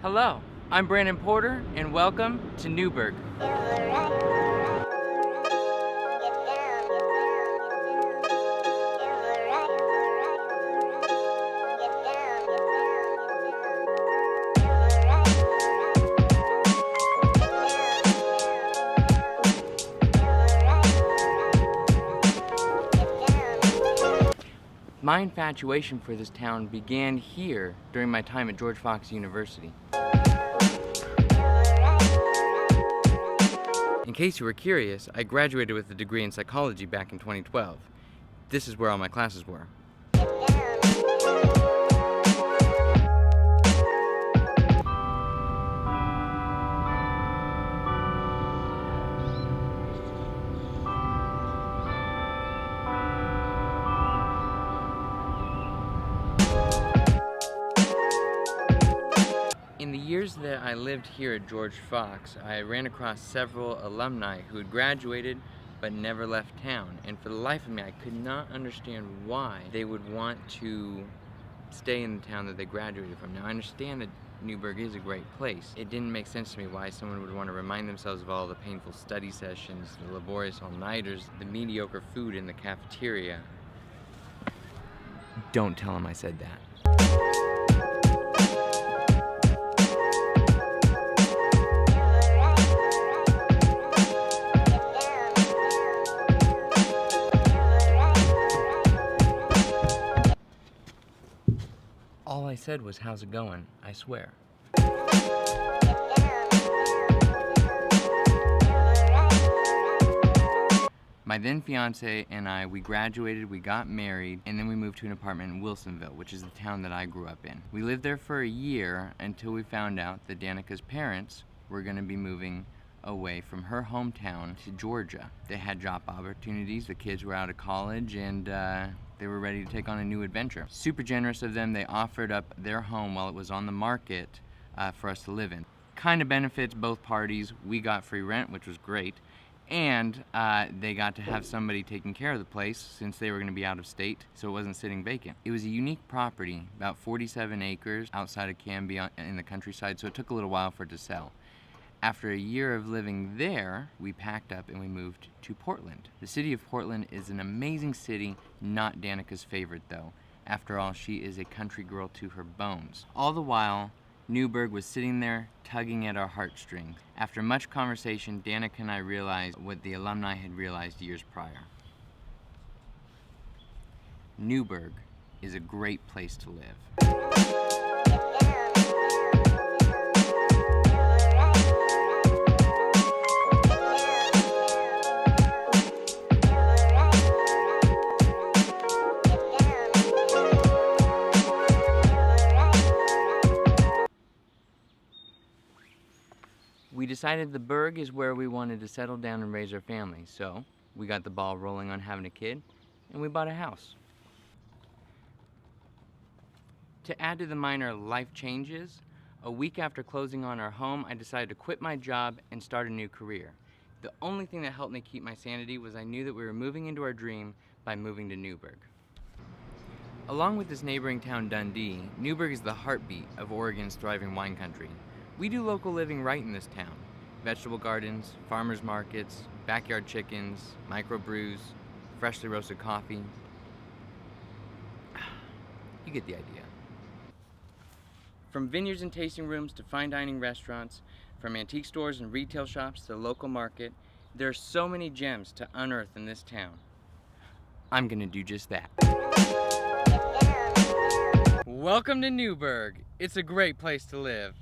Hello, I'm Brandon Porter, and welcome to Newberg. My infatuation for this town began here during my time at George Fox University. In case you were curious, I graduated with a degree in psychology back in 2012. This is where all my classes were. In the years that I lived here at George Fox, I ran across several alumni who had graduated but never left town. And for the life of me, I could not understand why they would want to stay in the town that they graduated from. Now, I understand that Newberg is a great place. It didn't make sense to me why someone would want to remind themselves of all the painful study sessions, the laborious all-nighters, the mediocre food in the cafeteria. Don't tell them I said that. All I said was, "How's it going?" I swear. My then fiance and I, we graduated, we got married, and then we moved to an apartment in Wilsonville, which is the town that I grew up in. We lived there for a year until we found out that Danica's parents were going to be moving away from her hometown to Georgia. They had job opportunities, the kids were out of college, and they were ready to take on a new adventure. Super generous of them, they offered up their home while it was on the market for us to live in. Kind of benefits both parties. We got free rent, which was great, and they got to have somebody taking care of the place since they were going to be out of state, so it wasn't sitting vacant. It was a unique property, about 47 acres outside of Canby in the countryside, so it took a little while for it to sell. After a year of living there, we packed up and we moved to Portland. The city of Portland is an amazing city, not Danica's favorite though. After all, she is a country girl to her bones. All the while, Newberg was sitting there tugging at our heartstrings. After much conversation, Danica and I realized what the alumni had realized years prior. Newberg is a great place to live. We decided the Berg is where we wanted to settle down and raise our family, so we got the ball rolling on having a kid, and we bought a house. To add to the minor life changes, a week after closing on our home, I decided to quit my job and start a new career. The only thing that helped me keep my sanity was I knew that we were moving into our dream by moving to Newberg. Along with this neighboring town, Dundee, Newberg is the heartbeat of Oregon's thriving wine country. We do local living right in this town. Vegetable gardens, farmers markets, backyard chickens, microbrews, freshly roasted coffee. You get the idea. From vineyards and tasting rooms to fine dining restaurants, from antique stores and retail shops to the local market, there are so many gems to unearth in this town. I'm gonna do just that. Welcome to Newberg. It's a great place to live.